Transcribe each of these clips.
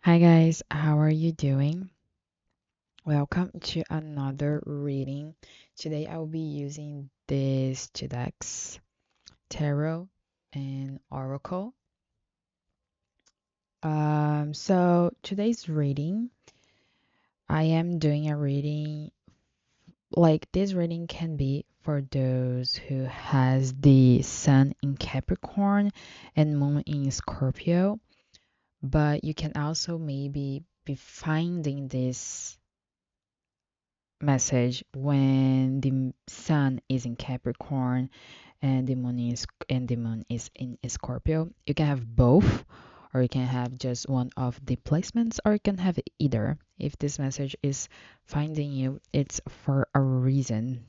Hi guys, how are you doing? Welcome to another reading. Today I will be using this two decks, Tarot and Oracle. So today's reading, I am doing a reading like this reading can be for those who has the Sun in Capricorn and Moon in Scorpio, but you can also maybe be finding this message when the sun is in Capricorn and the moon is in Scorpio. You can have both, or you can have just one of the placements, or you can have either. If this message is finding you, it's for a reason.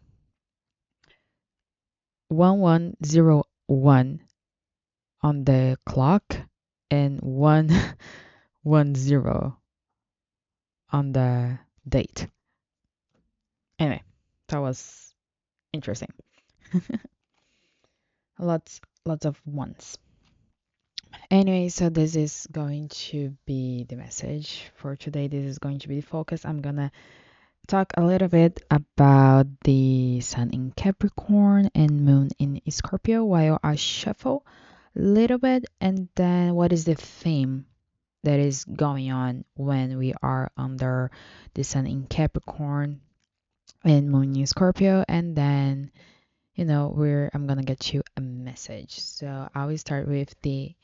1101 on the clock and 110 on the date. Anyway, that was interesting. Lots of ones. Anyway, so this is going to be the message for today. This is going to be the focus. I'm gonna talk a little bit about the sun in Capricorn and moon in Scorpio while I shuffle a little bit, and then what is the theme that is going on when we are under the sun in Capricorn and moon in Scorpio, and then where I'm gonna get you a message. So I will start with the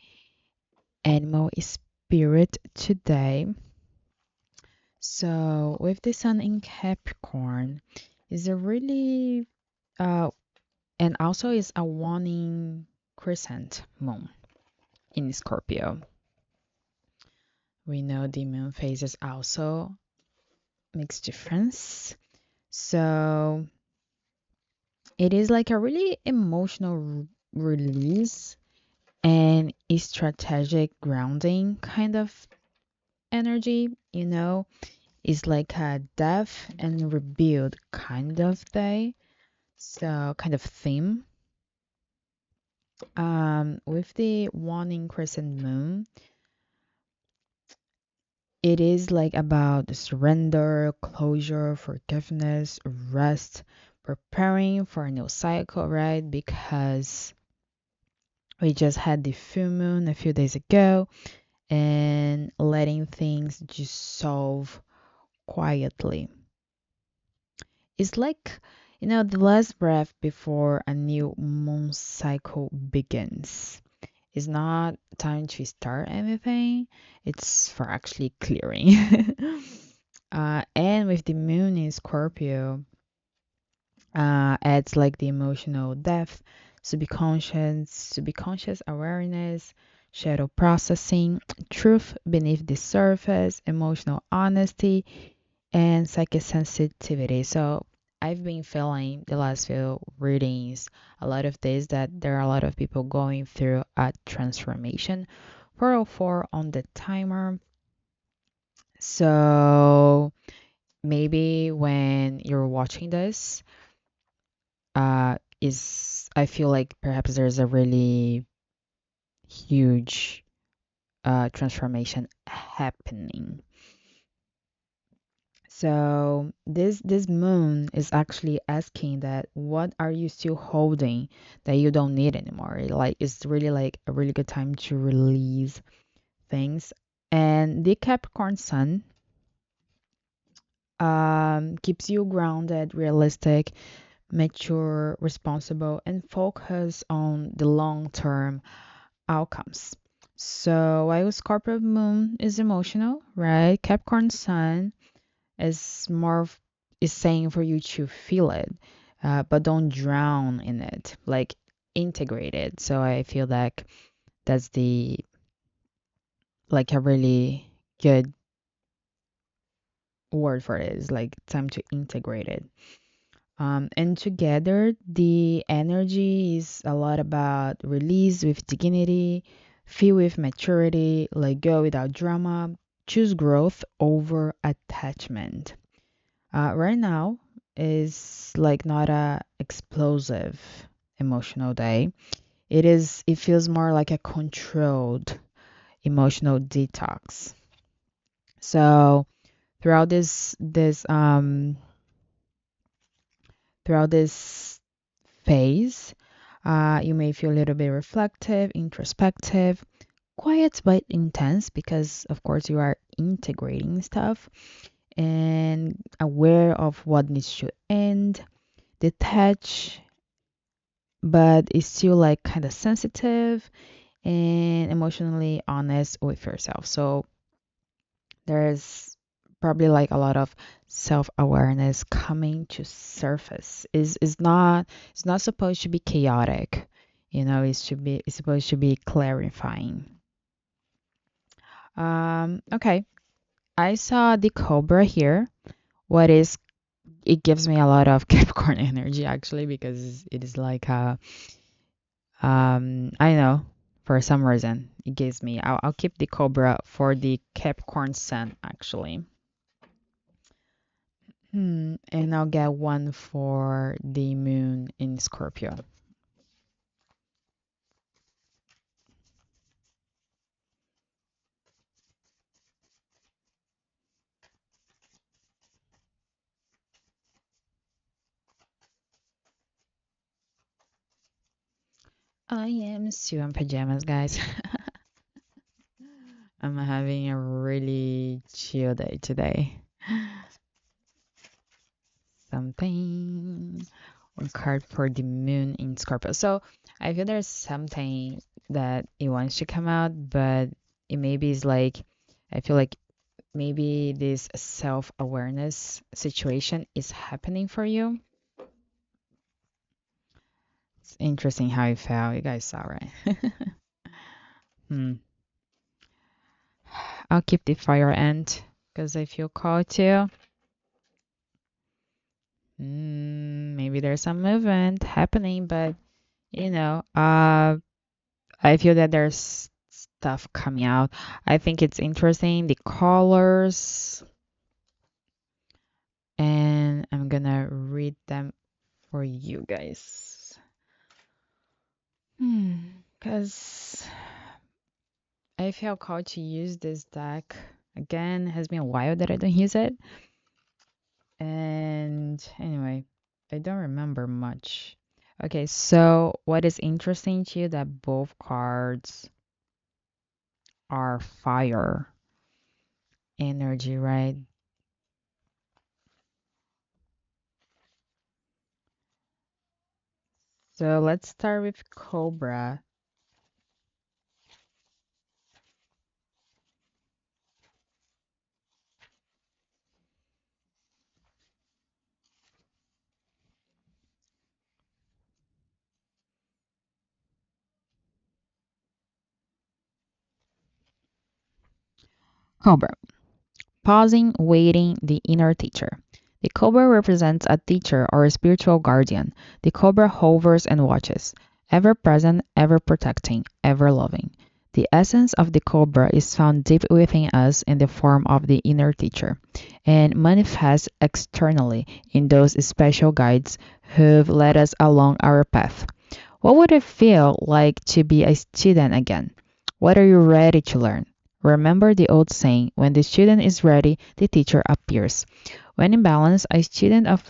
animal spirit today. So with the sun in Capricorn, is a really and also is a waning crescent moon in Scorpio. We know the moon phases also makes difference. So it is like a really emotional release and a strategic grounding kind of energy. It's like a death and rebuild kind of day. So kind of theme. With the waning crescent moon, it is like about the surrender, closure, forgiveness, rest, preparing for a new cycle, right? Because we just had the full moon a few days ago and letting things just solve quietly. It's like, the last breath before a new moon cycle begins. It's not time to start anything, it's for actually clearing. And with the moon in Scorpio, adds like the emotional depth, subconscious awareness, shadow processing, truth beneath the surface, emotional honesty, and psychic sensitivity. So I've been feeling the last few readings a lot of days that there are a lot of people going through a transformation. 404 on the timer. So maybe when you're watching this, is I feel like perhaps there's a really huge transformation happening. So this moon is actually asking that what are you still holding that you don't need anymore? Like it's really like a really good time to release things. And the Capricorn Sun keeps you grounded, realistic, mature, responsible, and focus on the long-term outcomes. So while Scorpio Moon is emotional, right? Capricorn Sun is more is saying for you to feel it, but don't drown in it. Like integrate it. So I feel like that's the like a really good word for it. Is like time to integrate it. And together, the energy is a lot about release with dignity, feel with maturity, let go without drama, choose growth over attachment. Right now is like not a explosive emotional day. It feels more like a controlled emotional detox. So throughout this phase, you may feel a little bit reflective, introspective, quiet but intense because, of course, you are integrating stuff and aware of what needs to end, detached, but is still like kind of sensitive and emotionally honest with yourself. So there's probably like a lot of self-awareness coming to surface. Is not supposed to be chaotic. It's supposed to be clarifying. Okay. I saw the cobra here. What is it gives me a lot of Capricorn energy actually because it is like I know for some reason it gives me I'll keep the cobra for the Capricorn sun actually. And I'll get one for the moon in Scorpio. I am still in pajamas, guys. I'm having a really chill day today. Something one card for the moon in Scorpio. So I feel there's something that it wants to come out, but it maybe is like I feel like maybe this self-awareness situation is happening for you. It's interesting how you felt. You guys saw, right? hmm. I'll keep the fire end because I feel called to. Maybe there's some movement happening, but you know, I feel that there's stuff coming out. I think it's interesting, the colors, and I'm gonna read them for you guys. Because I feel called to use this deck again. It has been a while that I don't use it. And anyway, I don't remember much. Okay, so what is interesting to you that both cards are fire energy, right? So let's start with Cobra. Cobra. Pausing, waiting, the inner teacher. The cobra represents a teacher or a spiritual guardian. The cobra hovers and watches, ever present, ever protecting, ever loving. The essence of the cobra is found deep within us in the form of the inner teacher and manifests externally in those special guides who've led us along our path. What would it feel like to be a student again? What are you ready to learn? Remember the old saying, when the student is ready, the teacher appears. When in balance, a student of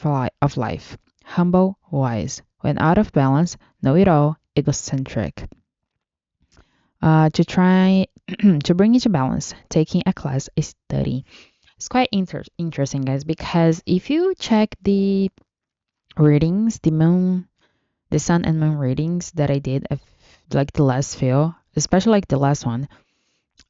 life, humble, wise. When out of balance, know it all, egocentric. To try to bring it to balance, taking a class, a study. It's quite interesting, guys, because if you check the readings, the sun and moon readings that I did, like the last few, especially like the last one,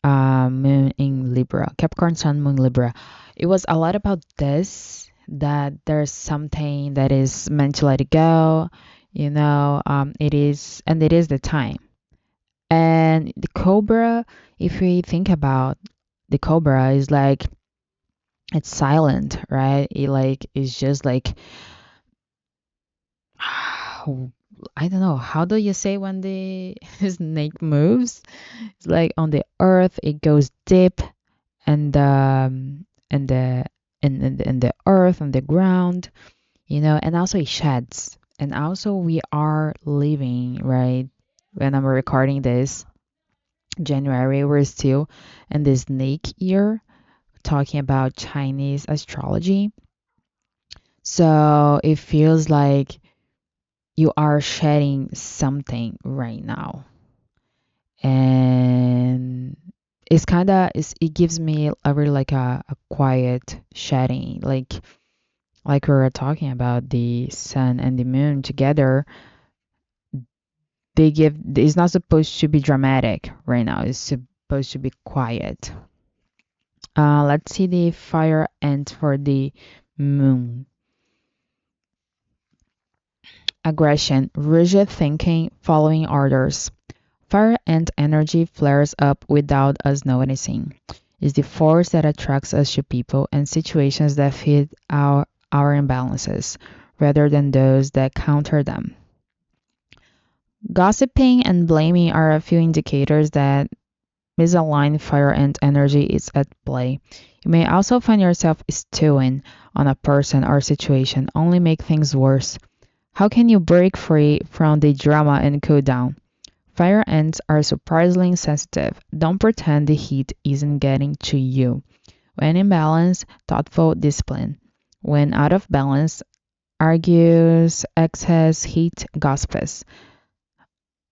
moon in Libra, Capricorn, sun, moon, Libra. It was a lot about this, that there's something that is meant to let it go, it is the time. And the Cobra, if we think about the Cobra, is like, it's silent, right? It like, it's just like, I don't know. How do you say when the snake moves? It's like on the earth, it goes deep, and and the and the earth, on the ground, and also it sheds. And also we are living, right? When I'm recording this, January, we're still in the snake year, talking about Chinese astrology. So it feels like you are shedding something right now. And it's kind of it gives me a really like a quiet shedding, like we were talking about the sun and the moon together. They give, it's not supposed to be dramatic right now, it's supposed to be quiet. Let's see the fire ant for the moon. Aggression, rigid thinking, following orders. Fire ant energy flares up without us noticing. It's the force that attracts us to people and situations that fit our imbalances, rather than those that counter them. Gossiping and blaming are a few indicators that misaligned fire ant energy is at play. You may also find yourself stewing on a person or situation, only make things worse. How can you break free from the drama and cool down? Fire ants are surprisingly sensitive. Don't pretend the heat isn't getting to you. When in balance, thoughtful discipline. When out of balance, argues, excess, heat, gossips.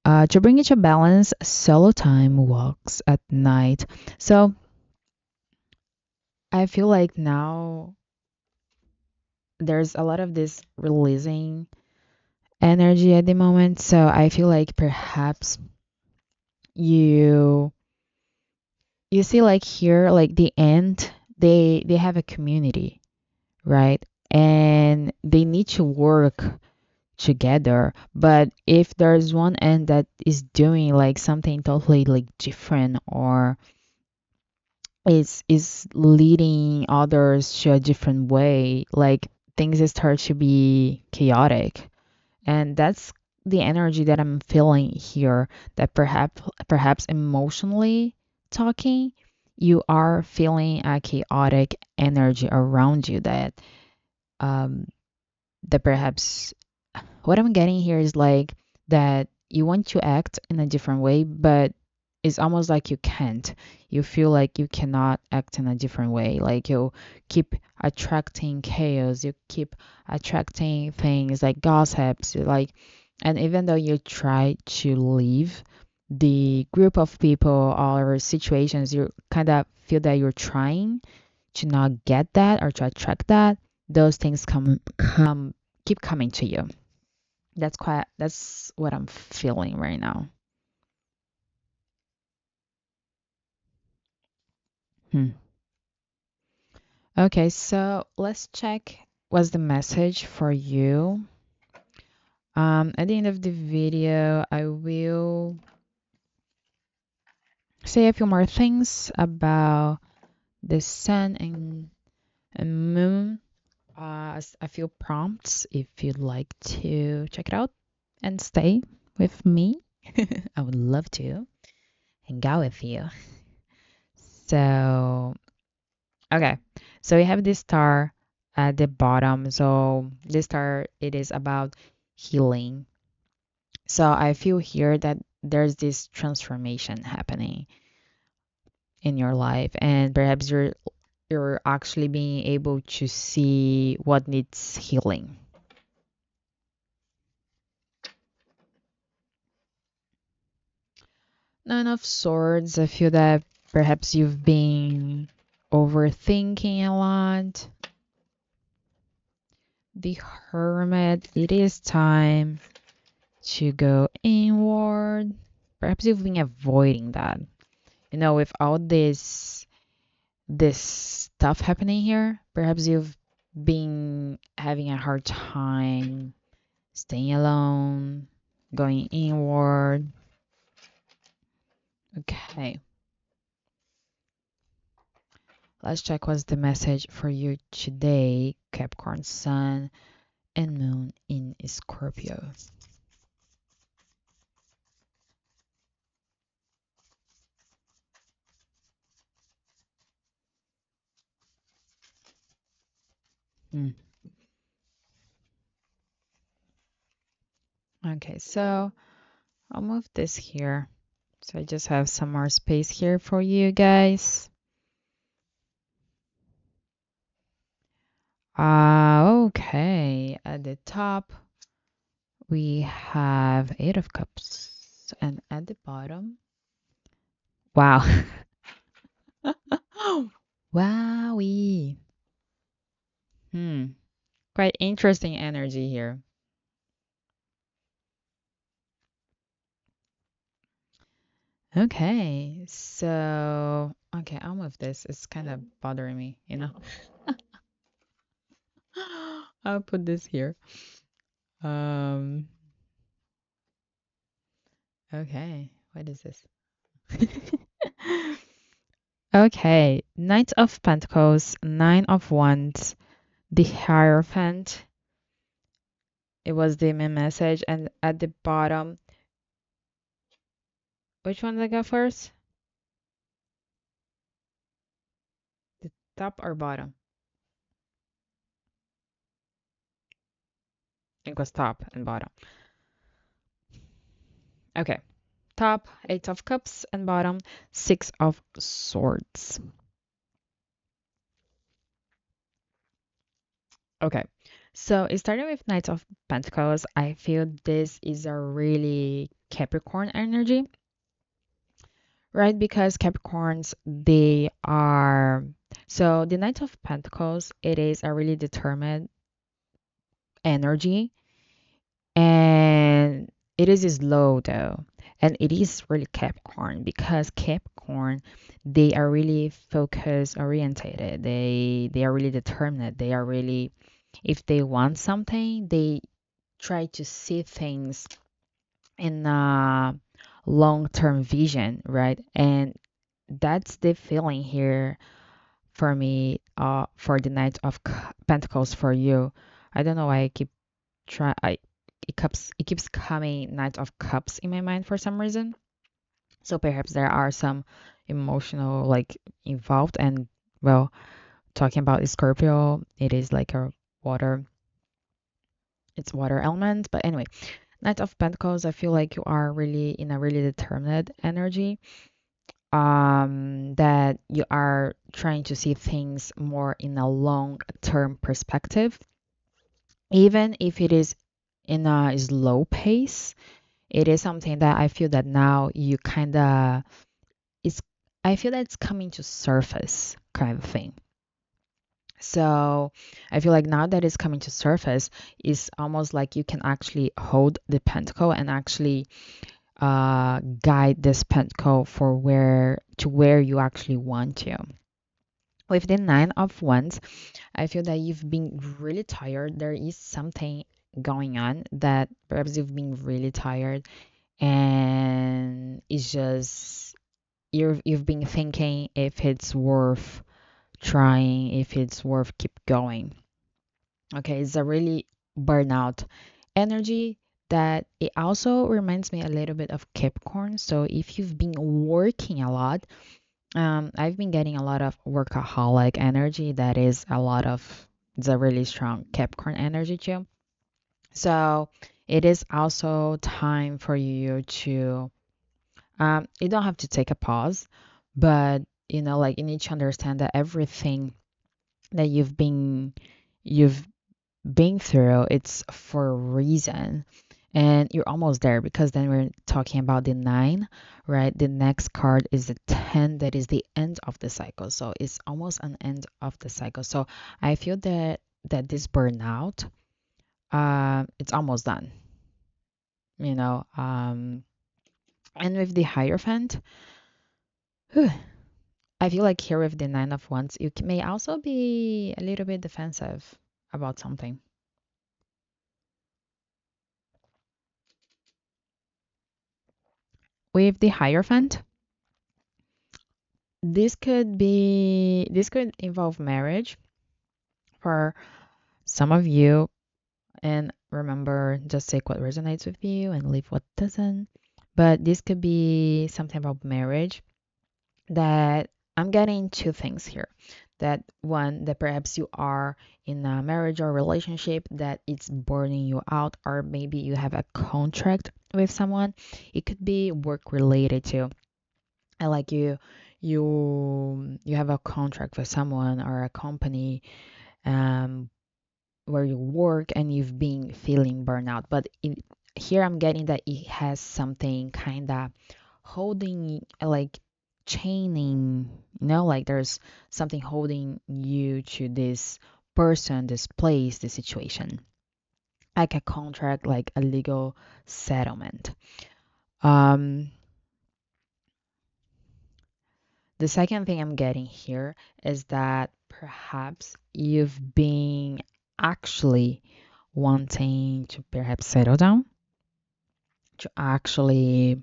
To bring it to balance, solo time, walks at night. So I feel like now there's a lot of this releasing energy at the moment. So I feel like perhaps you you see like here like the end, they have a community, right? And they need to work together. But if there's one end that is doing like something totally like different, or is leading others to a different way, like things start to be chaotic. And that's the energy that I'm feeling here, that perhaps emotionally talking, you are feeling a chaotic energy around you, um that perhaps what I'm getting here is like that you want to act in a different way, but it's almost like you can't. You feel like you cannot act in a different way. Like you keep attracting chaos, you keep attracting things like gossips, like, and even though you try to leave the group of people or situations, you kind of feel that you're trying to not get that or to attract that. Those things keep coming to you. That's what I'm feeling right now. Hmm. Okay, so let's check what's the message for you. At the end of the video, I will say a few more things about the sun and moon. A few prompts if you'd like to check it out and stay with me. I would love to hang out with you. So okay, so we have this star at the bottom. So this star, it is about healing. So I feel here that there's this transformation happening in your life, and perhaps you're actually being able to see what needs healing. None of Swords, I feel that perhaps you've been overthinking a lot. The Hermit, it is time to go inward. Perhaps you've been avoiding that. You know, with all this stuff happening here, perhaps you've been having a hard time staying alone, going inward. Okay, let's check what's the message for you today, Capricorn Sun and Moon in Scorpio. Hmm. Okay, so I'll move this here. So I just have some more space here for you guys. Okay. At the top, we have Eight of Cups. And at the bottom, wow. Wowie. Hmm. Quite interesting energy here. Okay. So, okay, I'll move this. It's kind of bothering me. I'll put this here. Um, okay. What is this? Okay. Knight of Pentacles, Nine of Wands, the Hierophant. It was the main message. And at the bottom, which one did I go first? The top or bottom? It was top and bottom. Okay. Top, Eight of Cups, and bottom, Six of Swords. Okay. So it started with Knight of Pentacles. I feel this is a really Capricorn energy, right? Because Capricorns, they are so the Knight of Pentacles, it is a really determined energy, and it is slow though. And it is really Capricorn because Capricorn, they are really focus orientated. They are really determined. They are really, if they want something, they try to see things in a long-term vision, right? And that's the feeling here for me, for the Knight of Pentacles for you. I don't know why I keep try I it keeps coming Knight of Cups in my mind for some reason. So perhaps there are some emotional like involved, and well, talking about Scorpio, it is like a water, it's water element. But anyway, Knight of Pentacles, I feel like you are really in a really determined energy. That you are trying to see things more in a long-term perspective, even if it is in a slow pace. It is something that I feel that now you kind of it's I feel that it's coming to surface kind of thing. So I feel like now that it's coming to surface, it's almost like you can actually hold the pentacle and actually guide this pentacle for where you actually want to. With the Nine of Wands, I feel that you've been really tired. There is something going on that perhaps you've been really tired, and it's just you've been thinking if it's worth trying, if it's worth keep going. Okay, it's a really burnout energy that it also reminds me a little bit of Capricorn. So if you've been working a lot, I've been getting a lot of workaholic energy that is a lot of it's a really strong Capricorn energy too. So it is also time for you to you don't have to take a pause, but like you need to understand that everything that you've been through, it's for a reason. And you're almost there because then we're talking about the nine, right? The next card is the 10, that is the end of the cycle. So it's almost an end of the cycle. So I feel that this burnout, it's almost done, you know. And with the Hierophant, whew, I feel like here with the Nine of Wands, you may also be a little bit defensive about something. With the Hierophant, this could involve marriage for some of you. And remember, just take what resonates with you and leave what doesn't. But this could be something about marriage that I'm getting two things here. That one, that perhaps you are in a marriage or relationship that it's burning you out, or maybe you have a contract with someone. It could be work related too. I like you have a contract with someone or a company, where you work and you've been feeling burnout. But here I'm getting that it has something kind of holding, like chaining, like there's something holding you to this person, this place, this situation, like a contract, like a legal settlement. Um, the second thing I'm getting here is that perhaps you've been actually wanting to perhaps settle down, to actually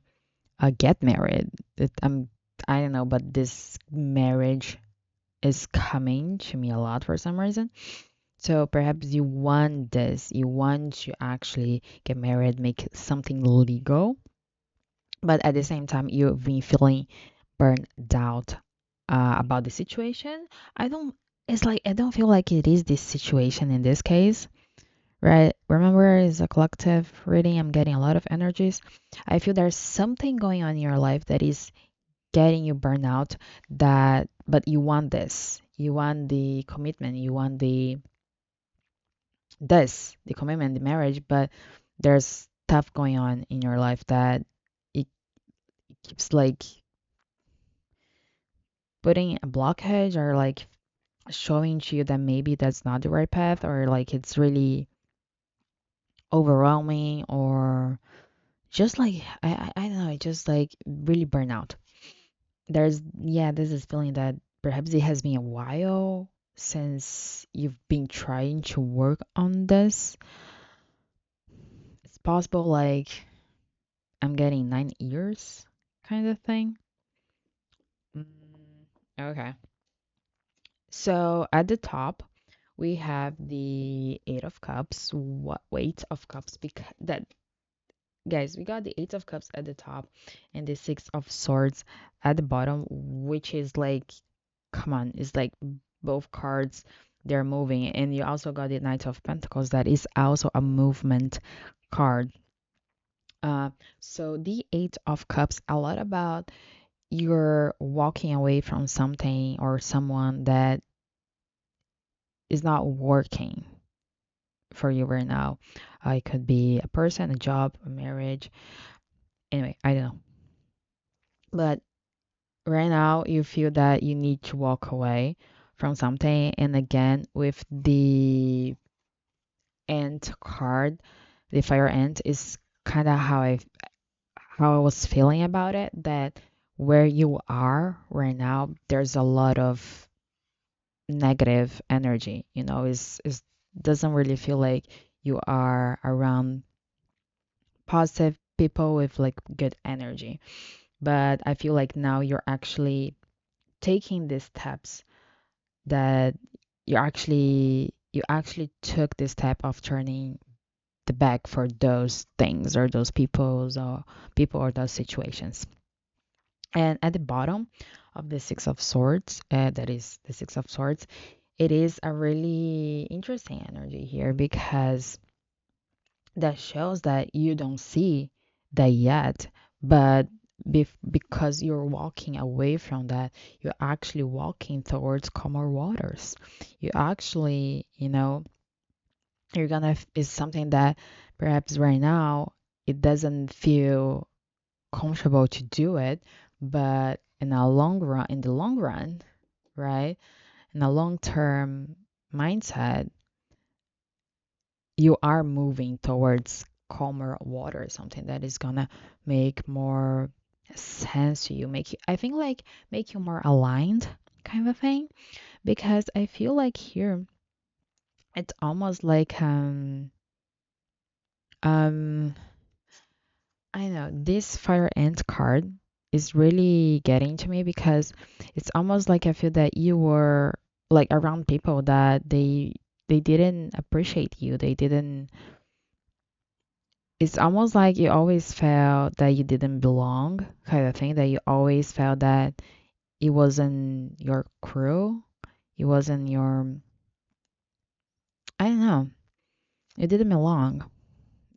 get married. I don't know, but this marriage is coming to me a lot for some reason. So perhaps you want this, you want to actually get married, make something legal, but at the same time you've been feeling burned out about the situation. I don't. It's like I don't feel like it is this situation in this case, right? Remember, it's a collective reading. I'm getting a lot of energies. I feel there's something going on in your life that is getting you burned out. That, but you want this. You want the commitment. You want the commitment, the marriage. But there's stuff going on in your life that it keeps like putting a blockage or like showing to you that maybe that's not the right path, or like it's really overwhelming, or just like I don't know, it just like really burnout. There's this feeling that perhaps it has been a while since you've been trying to work on this. It's possible like I'm getting 9 years kind of thing. Mm, okay. So at the top, we have the Eight of Cups. What weight of Cups? Because that, guys, we got the Eight of Cups at the top and the Six of Swords at the bottom, which is like, come on, it's like both cards they're moving, and you also got the Knight of Pentacles that is also a movement card. Uh, so the Eight of Cups, a lot about you're walking away from something or someone that is not working for you right now. It could be a person, a job, a marriage. Anyway, I don't know. But right now, you feel that you need to walk away from something. And again, with the ant card, the fire ant is kind of how I was feeling about it. That where you are right now, there's a lot of negative energy. Is doesn't really feel like you are around positive people with like good energy. But I feel like now you're actually taking these steps, that you actually took this step of turning the back for those things or those people or those situations. And at the bottom of the Six of Swords, that is the Six of Swords, it is a really interesting energy here because that shows that you don't see that yet, but because you're walking away from that, you're actually walking towards calmer waters. You actually, you're gonna, is something that perhaps right now it doesn't feel comfortable to do it, but in the long run, right? In a long term mindset, you are moving towards calmer water, something that is gonna make more sense to you, I think like make you more aligned kind of thing. Because I feel like here it's almost like um I know this fire ant card is really getting to me because it's almost like I feel that you were like around people that they didn't appreciate you. They didn't It's almost like you always felt that you didn't belong, kind of thing, that you always felt that it wasn't your crew, it wasn't your, I don't know, it didn't belong.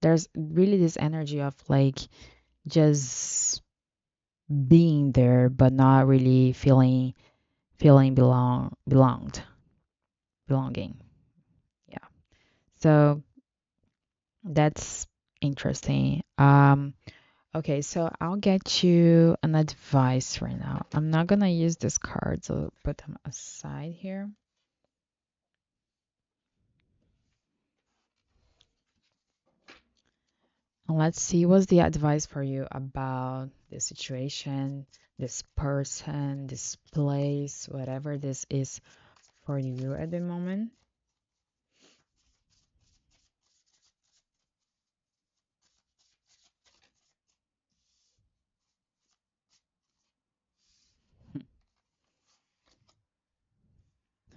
There's really this energy of like just being there, but not really feeling belonging. Yeah. So that's interesting. Okay, so I'll get you an advice right now. I'm not gonna use this card, so put them aside here. And let's see what's the advice for you about this situation, this person, this place, whatever this is for you at the moment.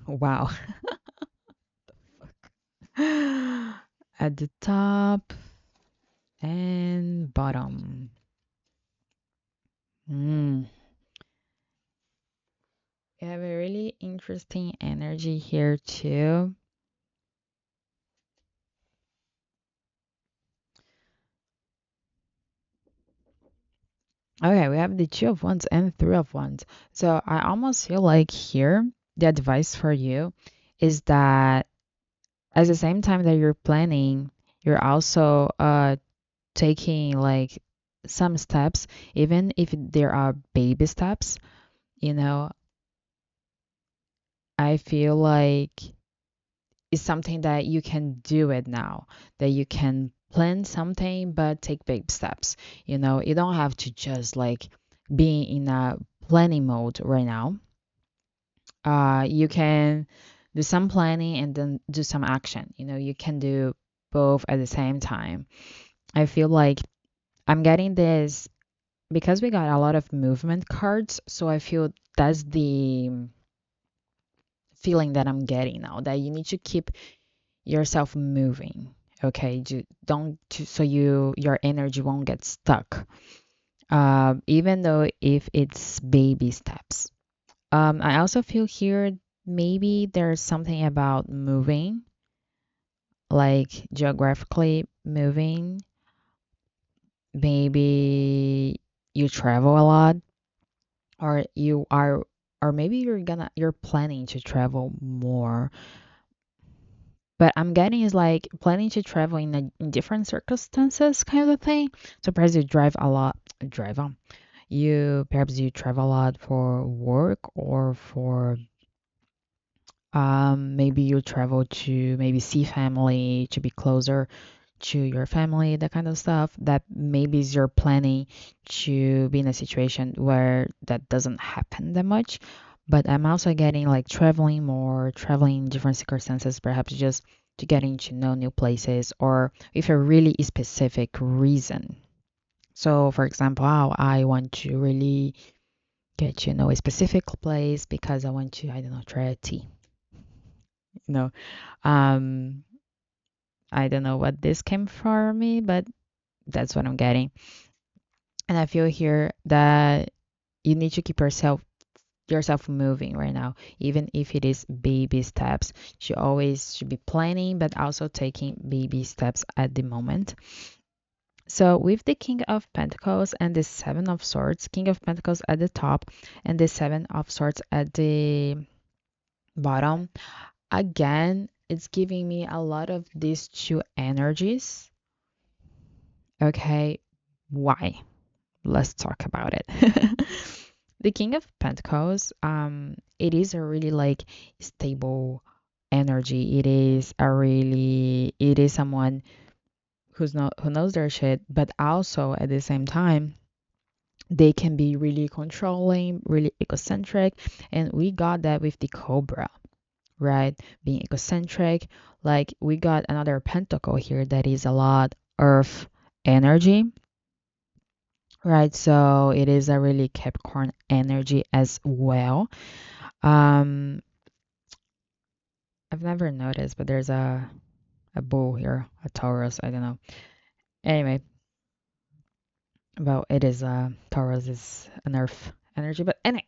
Wow. At the top and bottom. Mm. You have a really interesting energy here too. Okay, we have the Two of Wands and Three of Wands. So I almost feel like here the advice for you is that at the same time that you're planning, you're also taking like some steps, even if there are baby steps, you know, I feel like it's something that you can do it now, that you can plan something but take big steps. You know, you don't have to just like be in a planning mode right now. You can do some planning and then do some action. You know, you can do both at the same time. I feel like I'm getting this because we got a lot of movement cards, so I feel that's the feeling that I'm getting now, that you need to keep yourself moving. Okay, don't so your energy won't get stuck. Even though if it's baby steps. I also feel here maybe there's something about moving, like geographically moving. Maybe you travel a lot, or you are, or maybe you're planning to travel more. But I'm getting is like planning to travel in different circumstances kind of thing. So perhaps you drive a lot, drive on. You perhaps you travel a lot for work or for maybe you travel to maybe see family to be closer to your family, that kind of stuff. That maybe is you're planning to be in a situation where that doesn't happen that much. But I'm also getting like traveling more, traveling in different circumstances, perhaps just to getting to know new places or if a really specific reason. So, for example, I want to really get to know a specific place because I want to, I don't know, try a tea. You know, um, I don't know what this came for me, but that's what I'm getting. And I feel here that you need to keep yourself moving right now, even if it is baby steps. You always should be planning, but also taking baby steps at the moment. So with the King of Pentacles and the Seven of Swords, King of Pentacles at the top and the Seven of Swords at the bottom, again, it's giving me a lot of these two energies. Okay, why? Let's talk about it. The King of Pentacles, it is a really like stable energy. It is someone who knows their shit, but also at the same time, they can be really controlling, really egocentric, and we got that with the Cobra, right? Being egocentric, like we got another pentacle here that is a lot earth energy, right? So it is a really Capricorn energy as well. Um, I've never noticed, but there's a bull here, a Taurus. I don't know. Anyway, well, it is Taurus is an Earth energy, but anyway.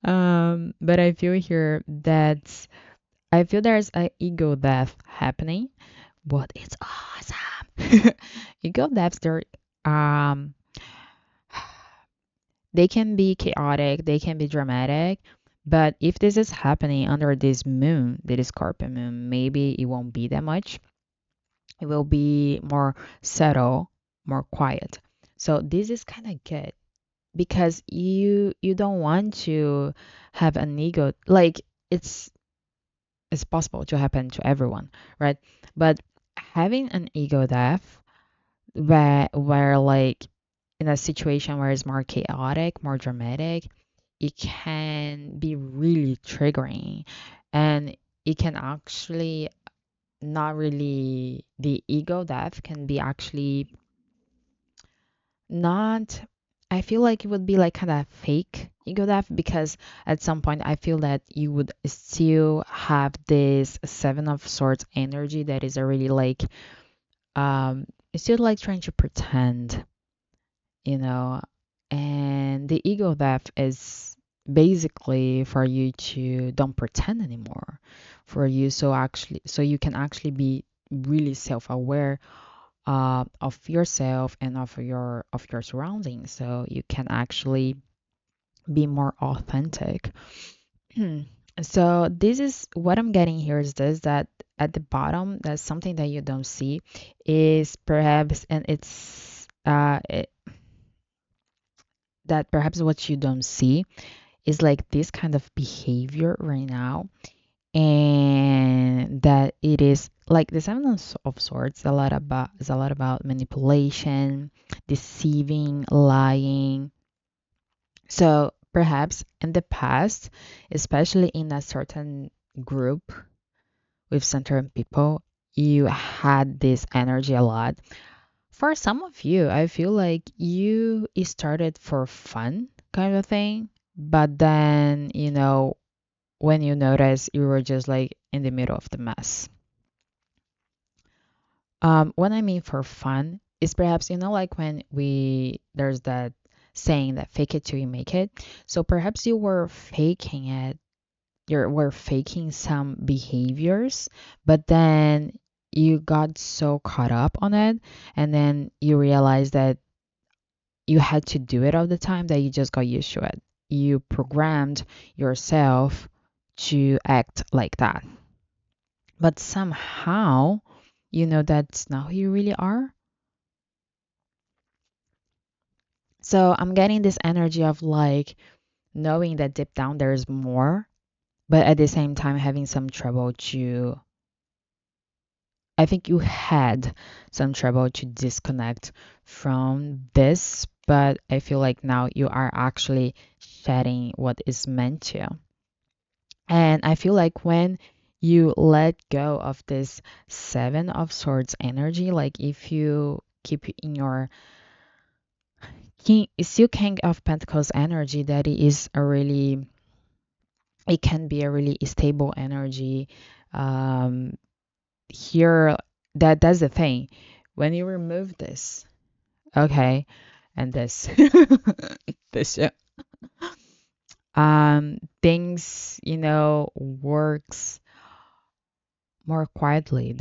But I feel here that I feel there's a ego death happening, but it's awesome. Ego deaths, um they can be chaotic, they can be dramatic, But if this is happening under this moon, that is Scorpio moon, maybe it won't be that much. It will be more subtle, more quiet. So this is kind of good because you don't want to have an ego. Like it's possible to happen to everyone, right? But having an ego death where like in a situation where it's more chaotic, more dramatic, it can be really triggering, and it can actually not really, the ego death can be actually not, I feel like it would be like kind of fake ego death because at some point I feel that you would still have this seven of swords energy that is already like it's still like trying to pretend, you know, and the ego death is basically for you to don't pretend anymore, for you so you can actually be really self-aware of yourself and of your surroundings, so you can actually be more authentic. So this is what I'm getting here is this, that at the bottom, that's something that you don't see is perhaps, and that perhaps what you don't see is like this kind of behavior right now, and that it is like the seven of swords a lot about manipulation, deceiving, lying. So perhaps in the past, especially in a certain group with certain people, you had this energy a lot. For some of you, I feel like you it started for fun kind of thing, but then, when you notice you were just like in the middle of the mess. What I mean for fun is perhaps, like when there's that saying that fake it till you make it. So perhaps you were faking it, you were faking some behaviors, but then you got so caught up on it, and then you realized that you had to do it all the time that you just got used to it. You programmed yourself to act like that. But somehow, that's not who you really are. So I'm getting this energy of like knowing that deep down there's more, but at the same time having some trouble to, I think you had some trouble to disconnect from this, but I feel like now you are actually shedding what is meant to. And I feel like when you let go of this seven of swords energy, like if you keep in your king, still king of pentacles energy, that is a really, it can be a really stable energy. Um, here, that's the thing. When you remove this, okay, and this, this, yeah, things, works more quietly.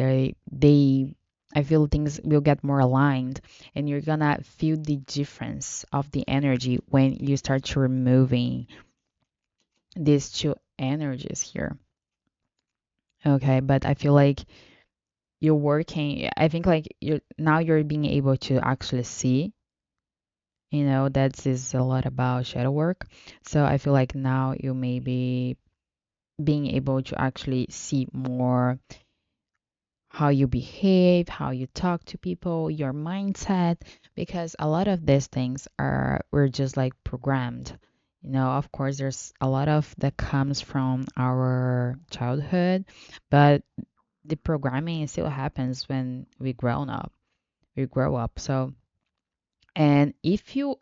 I feel things will get more aligned, and you're gonna feel the difference of the energy when you start to removing these two energies here. Okay, but I feel like you're working, I think like you're being able to actually see, that is a lot about shadow work. So I feel like now you may be being able to actually see more how you behave, how you talk to people, your mindset, because a lot of these things we're just like programmed. Of course, there's a lot of that comes from our childhood, but the programming still happens when we grow up. So, and if you,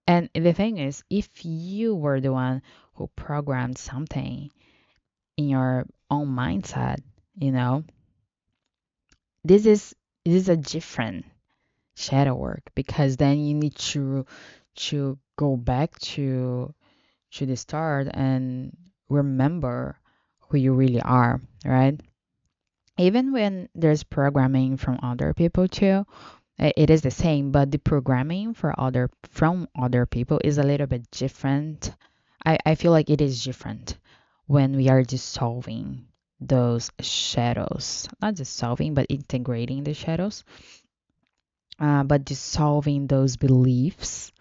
and the thing is, if you were the one who programmed something in your own mindset, you know, this is a different shadow work, because then you need to go back to the start and remember who you really are, right? Even when there's programming from other people too, it is the same, but the programming from other people is a little bit different. I feel like it is different when we are dissolving those shadows. Not dissolving, but integrating the shadows. But dissolving those beliefs,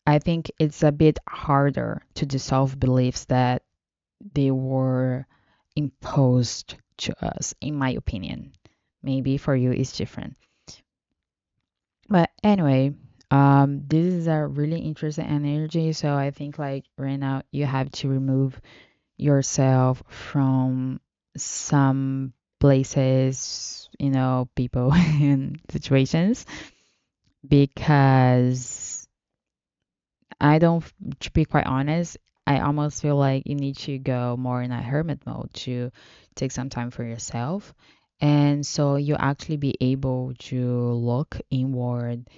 I think it's a bit harder to dissolve beliefs that they were imposed to us, in my opinion. Maybe for you it's different. But anyway, this is a really interesting energy. So I think like right now you have to remove yourself from some places, people and situations because I don't, to be quite honest, I almost feel like you need to go more in a hermit mode to take some time for yourself. And so you actually be able to look inward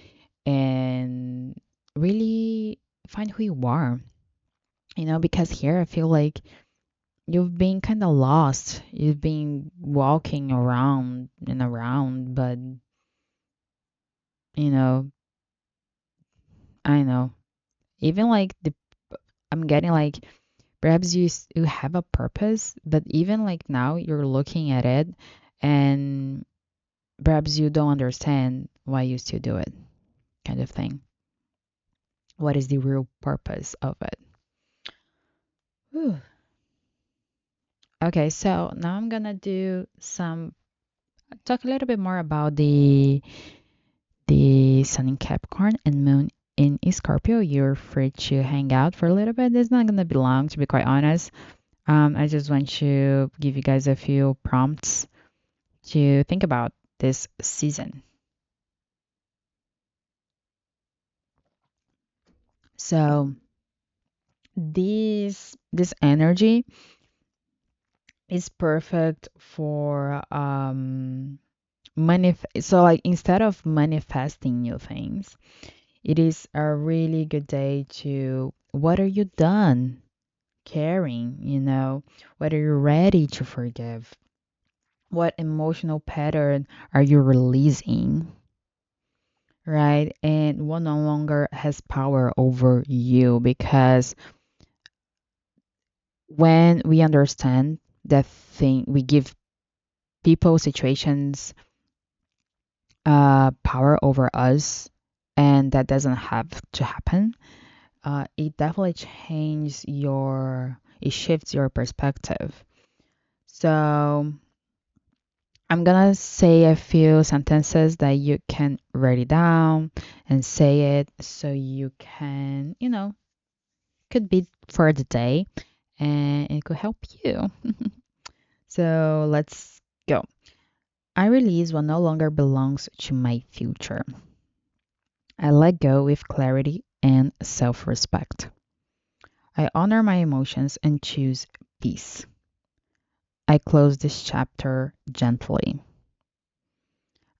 and really find who you are, because here I feel like you've been kind of lost. You've been walking around and around, but, you know, I know. Even like I'm getting like perhaps you have a purpose, but even like now you're looking at it and perhaps you don't understand why you still do it, kind of thing. What is the real purpose of it? Whew. Okay, so now I'm gonna do some talk a little bit more about the Sun in Capricorn and Moon in Scorpio. You're free to hang out for a little bit. It's not gonna be long, to be quite honest. I just want to give you guys a few prompts to think about this season. So this energy is perfect for so like instead of manifesting new things, it is a really good day to what are you done caring, what are you ready to forgive? What emotional pattern are you releasing? Right? And what no longer has power over you because when we understand that thing, we give people, situations, power over us, and that doesn't have to happen. It definitely it shifts your perspective. So I'm gonna say a few sentences that you can write it down and say it so you can, could be for the day and it could help you. So let's go. I release what no longer belongs to my future. I let go with clarity and self respect. I honor my emotions and choose peace. I close this chapter gently.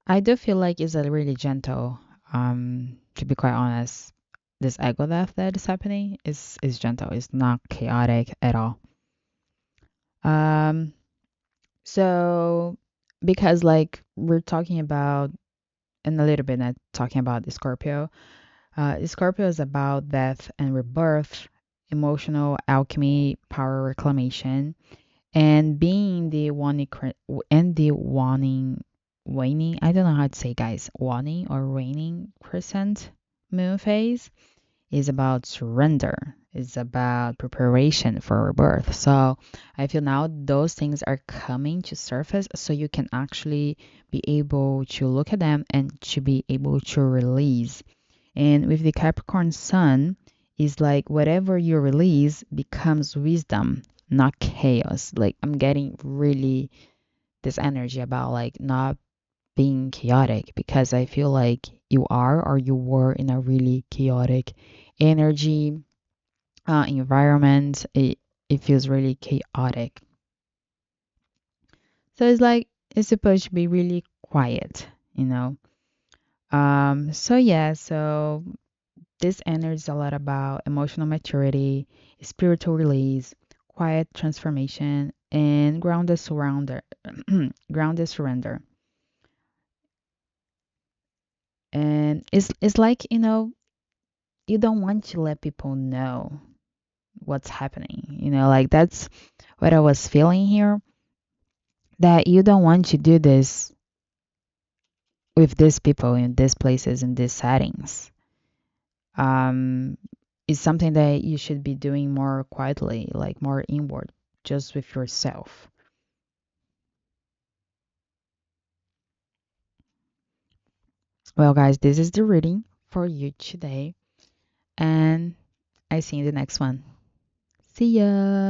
I do feel like it's a really gentle, to be quite honest. This ego death that is happening is gentle. It's not chaotic at all. Um, so because like we're talking about in a little bit, not talking about the Scorpio. Scorpio is about death and rebirth, emotional alchemy, power reclamation, and being the waning. I don't know how to say, guys, waning or waning crescent moon phase is about surrender. It's about preparation for rebirth. So I feel now those things are coming to surface so you can actually be able to look at them and to be able to release. And with the Capricorn sun, is like whatever you release becomes wisdom, not chaos. Like I'm getting really this energy about like not being chaotic because I feel like you are or you were in a really chaotic energy environment. It feels really chaotic. So it's like it's supposed to be really quiet, you know. So yeah, so this energy is a lot about emotional maturity, spiritual release, quiet transformation, and grounded surrender. Grounded surrender. And it's like, you don't want to let people know. what's happening. Like that's what I was feeling here, that you don't want to do this with these people in these places in these settings. Um, it's something that you should be doing more quietly, like more inward, just with yourself. Well, guys, this is the reading for you today, and I see you in the next one. See ya.